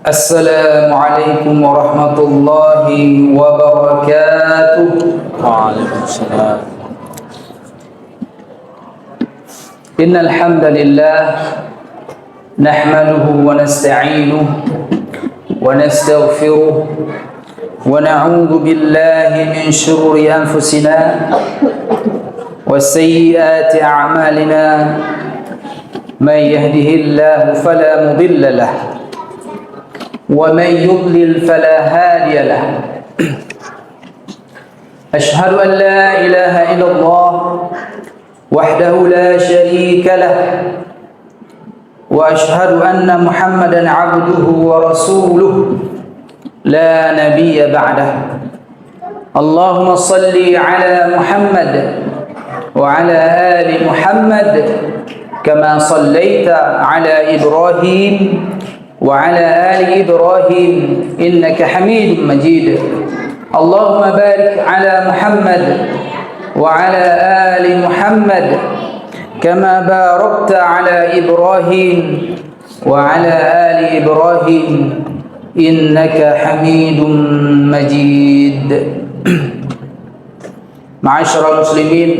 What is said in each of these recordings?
Assalamualaikum warahmatullahi wabarakatuh. Waalaikumsalam. Innal hamdalillah nahmaduhu wa nasta'inuhu wa nastaghfiruh wa na'udzu billahi min shururi anfusina wa sayyiati a'malina. Man yahdihillahu fala mudilla lahu ومن يضلل فلا هادي له أشهد أن لا إله إلا الله وحده لا شريك له وأشهد أن محمدا عبده ورسوله لا نبي بعده اللهم صل على محمد وعلى آل محمد كما صليت على إبراهيم وعلى آل إبراهيم إنك حميد مجيد اللهم بارك على محمد وعلى آل محمد كما باركت على إبراهيم وعلى آل إبراهيم إنك حميد مجيد معاشر المسلمين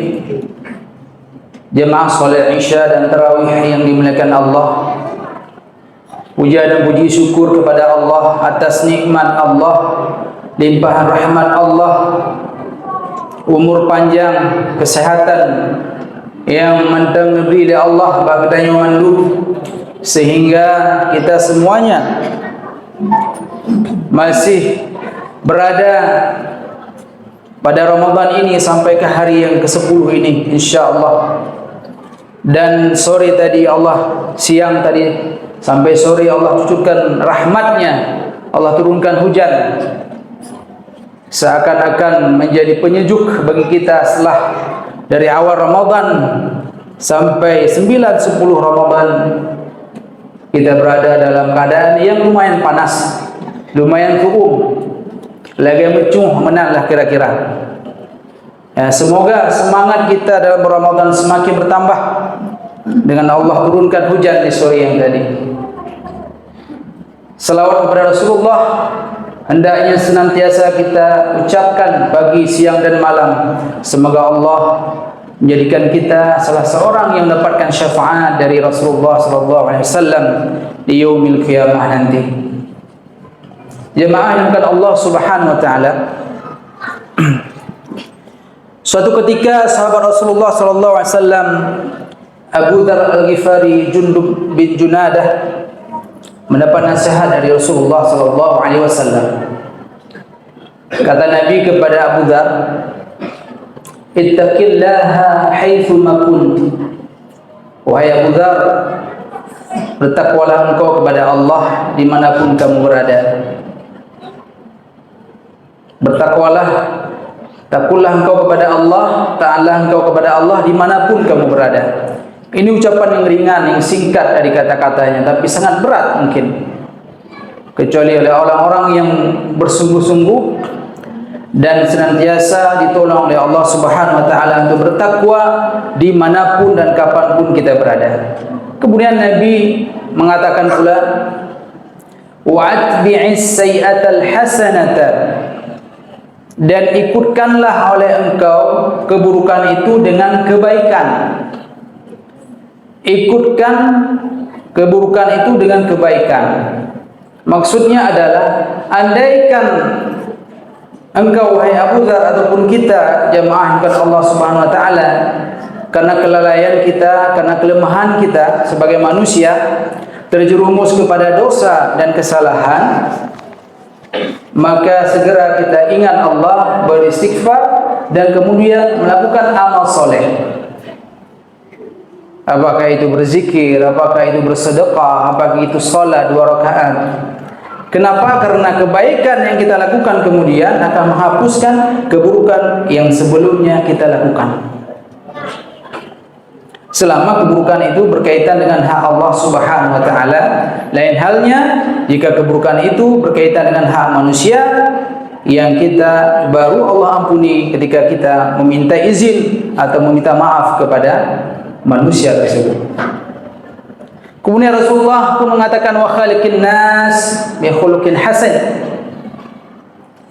jemaah salat Isya dan Tarawih yang dimuliakan Allah. Puja dan puji syukur kepada Allah atas nikmat Allah, limpahan rahmat Allah, umur panjang, kesehatan yang mentang negeri oleh Allah bagdanya mandu, sehingga kita semuanya masih berada pada Ramadan ini sampai ke hari yang ke-10 ini insyaallah. Dan sore tadi Allah, siang tadi sampai sore Allah cucurkan rahmatnya, Allah turunkan hujan, seakan-akan menjadi penyejuk bagi kita setelah dari awal Ramadan sampai 9-10 Ramadan kita berada dalam keadaan yang lumayan panas, lumayan suhu, lagi mencuh menanlah kira-kira. Semoga semangat kita dalam Ramadan semakin bertambah dengan Allah turunkan hujan di sore yang tadi. Selawat kepada Rasulullah hendaknya senantiasa kita ucapkan pagi, siang dan malam. Semoga Allah menjadikan kita salah seorang yang mendapatkan syafaat dari Rasulullah SAW di yaumil qiyamah nanti. Jemaah yang dimuliakan Allah Subhanahu wa taala. Suatu ketika sahabat Rasulullah SAW Abu Dzar Al-Ghifari Jundub bin Junadah mendapat nasihat dari Rasulullah SAW. Kata Nabi kepada Abu Dzar, "Ittaqillaha haitsu ma kunt." Wahai Abu Dzar, bertakwalah engkau kepada Allah dimanapun kamu berada. Bertakwalah, takullah engkau kepada Allah, taatlah engkau kepada Allah dimanapun kamu berada. Ini ucapan yang ringan, yang singkat dari kata-katanya, tapi sangat berat mungkin, kecuali oleh orang-orang yang bersungguh-sungguh dan senantiasa ditolong oleh Allah Subhanahu wa taala untuk bertakwa dimanapun dan kapanpun kita berada. Kemudian Nabi mengatakan pula, "Wa'atbi'is sayyi'atal hasanata," dan ikutkanlah oleh engkau keburukan itu dengan kebaikan. Ikutkan keburukan itu dengan kebaikan. Maksudnya adalah, andaikan engkau wahai Abu Dzar ataupun kita jemaah yang Allah Subhanahu wa taala, karena kelalaian kita, karena kelemahan kita sebagai manusia terjerumus kepada dosa dan kesalahan, maka segera kita ingat Allah, beristighfar dan kemudian melakukan amal soleh. Apakah itu berzikir, apakah itu bersedekah, apakah itu salat 2 rakaat. Kenapa? Karena kebaikan yang kita lakukan kemudian akan menghapuskan keburukan yang sebelumnya kita lakukan. Selama keburukan itu berkaitan dengan hak Allah Subhanahu wa taala. Lain halnya jika keburukan itu berkaitan dengan hak manusia yang kita baru Allah ampuni ketika kita meminta izin atau meminta maaf kepada manusia tersebut. Kemudian Rasulullah pun mengatakan wa khaliqin nas bi khuluqin hasan,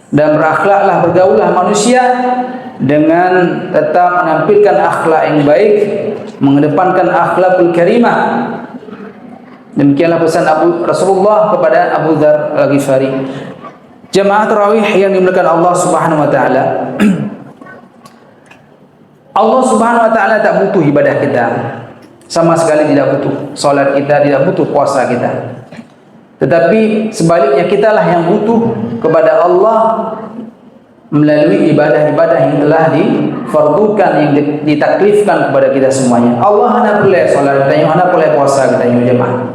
dan berakhlaklah, bergaullah manusia dengan tetap menampilkan akhlak yang baik, mengedepankan akhlakul karimah. Demikianlah pesan Rasulullah kepada Abu Dzar Al-Ghifari. Jemaah tarawih yang dimuliakan Allah Subhanahu wa taala. Allah Subhanahu wa taala tak butuh ibadah kita. Sama sekali tidak butuh. Salat kita tidak butuh, puasa kita. Tetapi sebaliknya kitalah yang butuh kepada Allah melalui ibadah-ibadah yang telah difardukan, yang ditaklifkan kepada kita semuanya. Allah hanya boleh salat kita, hanya boleh puasa kita jemaah.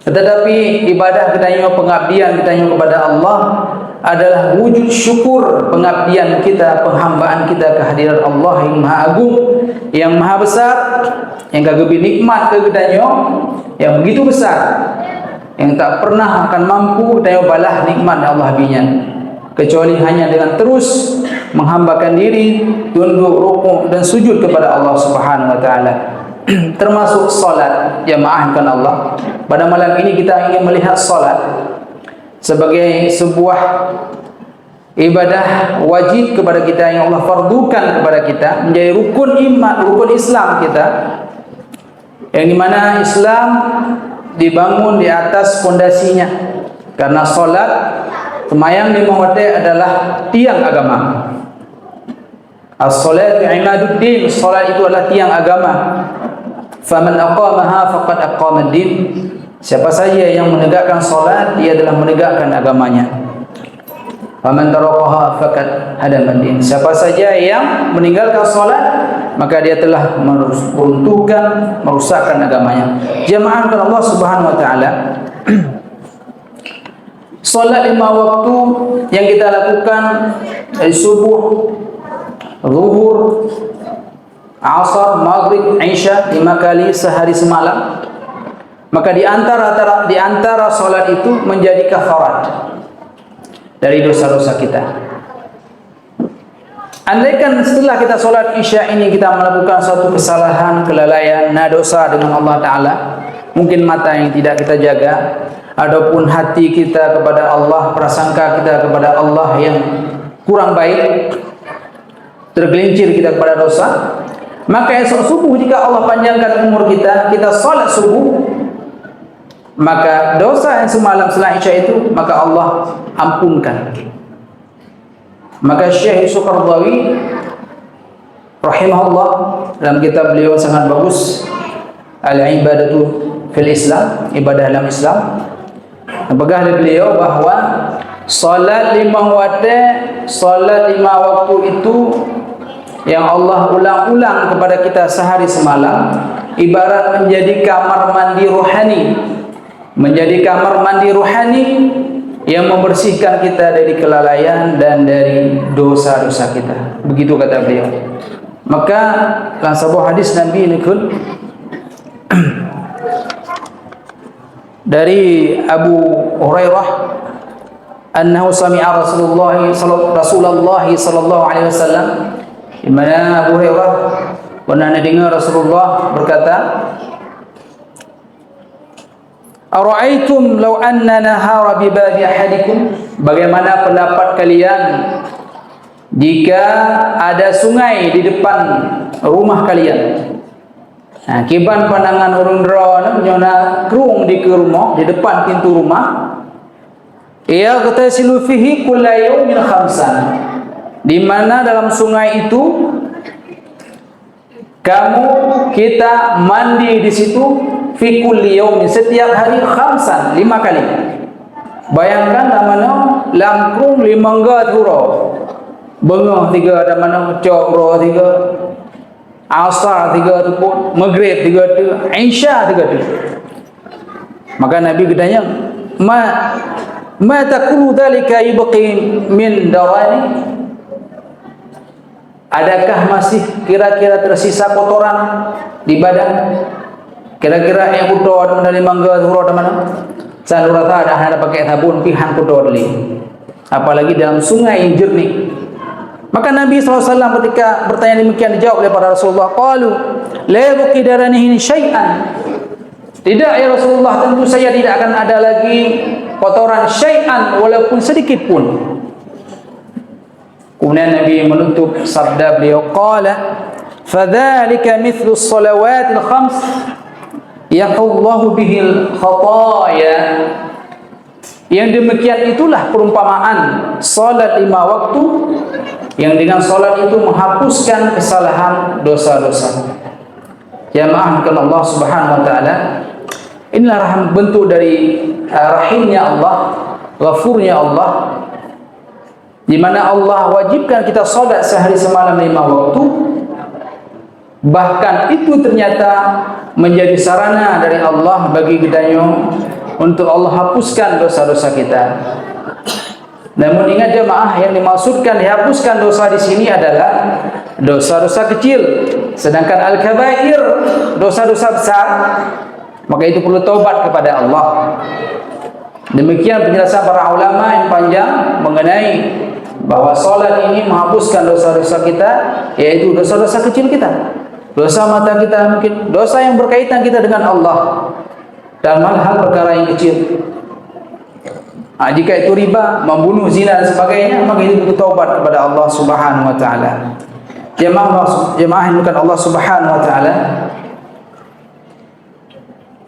Tetapi ibadah kita, pengabdian kita kepada Allah adalah wujud syukur pengabdian kita, penghambaan kita kehadiran Allah yang Maha Agung, yang Maha Besar, yang kagak nikmat ke kita yang begitu besar, yang tak pernah akan mampu kita balah nikmat Allah binyan, kecuali hanya dengan terus menghambakan diri, tunduk, rukuk dan sujud kepada Allah Subhanahu wa taala. Termasuk salat jamaah kan Allah. Pada malam ini kita ingin melihat salat sebagai sebuah ibadah wajib kepada kita yang Allah fardukan kepada kita, menjadi rukun iman, rukun Islam kita, yang dimana Islam dibangun di atas fondasinya. Karena salat semayang di mawate adalah tiang agama. As-salatu imaduddin, salat itu adalah tiang agama. Faman aqamaha faqad aqama ad-din. Siapa saja yang menegakkan salat, dia adalah menegakkan agamanya. Faman tarakaha faqad hadama ad-din. Siapa saja yang meninggalkan salat, maka dia telah meruntuhkan, merusakkan agamanya. Jamaah Allah Subhanahu wa taala. Salat 5 waktu yang kita lakukan dari subuh, zuhur, asar, maghrib, isya 5 kali sehari semalam. Maka di antara salat itu menjadi kafarat dari dosa-dosa kita. Andaikan setelah kita salat isya ini kita melakukan suatu kesalahan, kelalaian, dosa dengan Allah Ta'ala, mungkin mata yang tidak kita jaga, adapun hati kita kepada Allah, prasangka kita kepada Allah yang kurang baik, tergelincir kita kepada dosa, maka esok subuh jika Allah panjangkan umur kita, kita salat subuh, maka dosa yang semalam setelah isya itu, maka Allah ampunkan. Maka Syekh Yusuf Qaradawi rahimahullah dalam kitab beliau sangat bagus Al-Ibadatu fil Islam, ibadah dalam Islam, apakah beliau bahwa salat 5 waktu, salat 5 waktu itu yang Allah ulang-ulang kepada kita sehari semalam ibarat menjadi kamar mandi rohani, menjadi kamar mandi rohani yang membersihkan kita dari kelalaian dan dari dosa-dosa kita. Begitu kata beliau. Maka dalam sebuah hadis Nabi ini pun dari Abu Hurairah annahu sami'a Rasulullah sallallahu alaihi wasallam, di mana Abu Hurairah pernah dengar Rasulullah berkata, "Ara'aitum law anna nahara bi babi ahadikum?" Bagaimana pendapat kalian jika ada sungai di depan rumah kalian? Nah, kiban pandangan urung drone nyona kerung di rumah, di depan pintu rumah. Ia kata silufihi kullayaumin khamsan. Di mana dalam sungai itu kita mandi di situ fi kulli yaumin, setiap hari khamsan, 5 kali. Bayangkan namanya lamkrung 5 gat huro. Bengah 3 ada mana, cokro 3, asar 3 tu pun, maghrib 3 tu, isya 3 tu. Maka Nabi bertanya, ma taqulu dzalika yubqi min dawani? Adakah masih kira-kira tersisa kotoran di badan? Kira-kira yang kotor dari mangga huro mana? Salurata ada pakai sabun pihan kotor li. Apalagi dalam sungai yang jernih. Maka Nabi SAW ketika bertanya demikian dijawab oleh para Rasulullah, qalu la yabqi daranihi syai'an. Tidak ya Rasulullah, tentu saya tidak akan ada lagi kotoran syai'an walaupun sedikit pun. Kemudian Nabi menutup sabda beliau, qala fadzalika mithlu as-salawatil khams yahullahu bihil khataya. Yang demikian itulah perumpamaan salat 5 waktu yang dengan salat itu menghapuskan kesalahan dosa-dosa. Jamaah kalau Allah Subhanahu wa taala, inilah bentuk dari rahimnya Allah, ghafurnya Allah, di mana Allah wajibkan kita salat sehari semalam 5 waktu. Bahkan itu ternyata menjadi sarana dari Allah bagi kita untuk Allah hapuskan dosa-dosa kita. Namun ingat jemaah, yang dimaksudkan dihapuskan dosa di sini adalah dosa-dosa kecil. Sedangkan al-kabair, dosa-dosa besar, maka itu perlu taubat kepada Allah. Demikian penjelasan para ulama yang panjang mengenai bahwa salat ini menghapuskan dosa-dosa kita, yaitu dosa-dosa kecil kita, dosa mata kita, mungkin dosa yang berkaitan kita dengan Allah, dan hal-hal perkara yang kecil. Jika itu riba, membunuh, zina dan sebagainya, maka itu butuh taubat kepada Allah Subhanahu wa taala. Jemaah yang bukan Allah Subhanahu wa taala,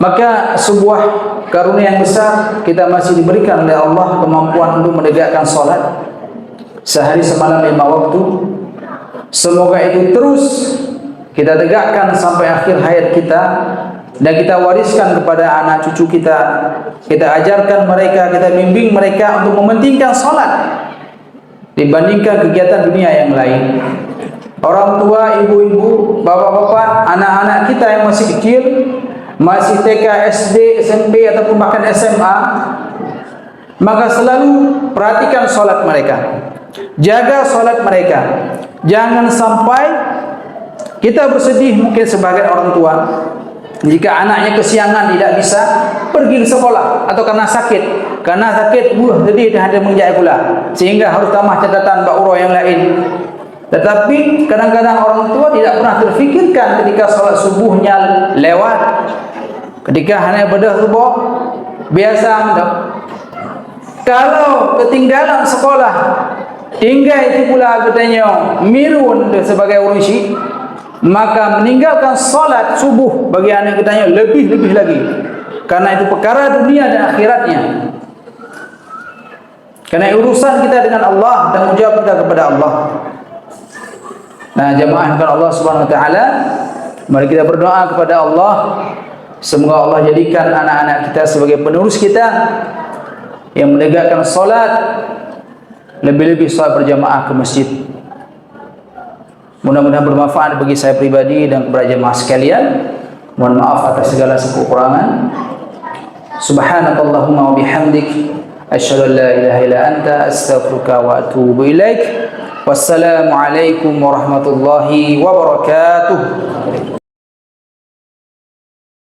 maka sebuah karunia yang besar kita masih diberikan oleh Allah, kemampuan untuk menegakkan salat sehari semalam 5 waktu. Semoga itu terus kita tegakkan sampai akhir hayat kita, dan kita wariskan kepada anak cucu kita. Kita ajarkan mereka, kita bimbing mereka untuk mementingkan salat dibandingkan kegiatan dunia yang lain. Orang tua, ibu-ibu, bapak-bapak, anak-anak kita yang masih kecil, masih TK, SD, SMP ataupun bahkan SMA, maka selalu perhatikan salat mereka, jaga salat mereka. Jangan sampai kita bersedih mungkin sebagai orang tua jika anaknya kesiangan tidak bisa pergi ke sekolah, atau karena sakit jadi dia ada menjadi pula, sehingga harus tambah catatan Mbak Uro yang lain. Tetapi kadang-kadang orang tua tidak pernah terfikirkan ketika salat subuhnya lewat, ketika hanya bedah subuh biasa. Kalau ketinggalan sekolah, tinggal itu pula katanya mirun sebagai urusi, maka meninggalkan salat subuh bagi anak kitanya lebih-lebih lagi, karena itu perkara dunia dan akhiratnya. Karena urusan kita dengan Allah dan menjawab kita kepada Allah. Nah, jemaah kepada Allah Subhanahu wa taala, mari kita berdoa kepada Allah, semoga Allah jadikan anak-anak kita sebagai penerus kita yang menegakkan salat, lebih-lebih salat berjamaah ke masjid. Mudah-mudahan bermanfaat bagi saya pribadi dan kepada jemaah sekalian. Mohon maaf atas segala kekurangan. Subhanakallahumma wa bihamdik, asyhadu an la ilaha illa anta, astaghfiruka wa atubu ilaik. Wassalamu alaikum warahmatullahi wabarakatuh.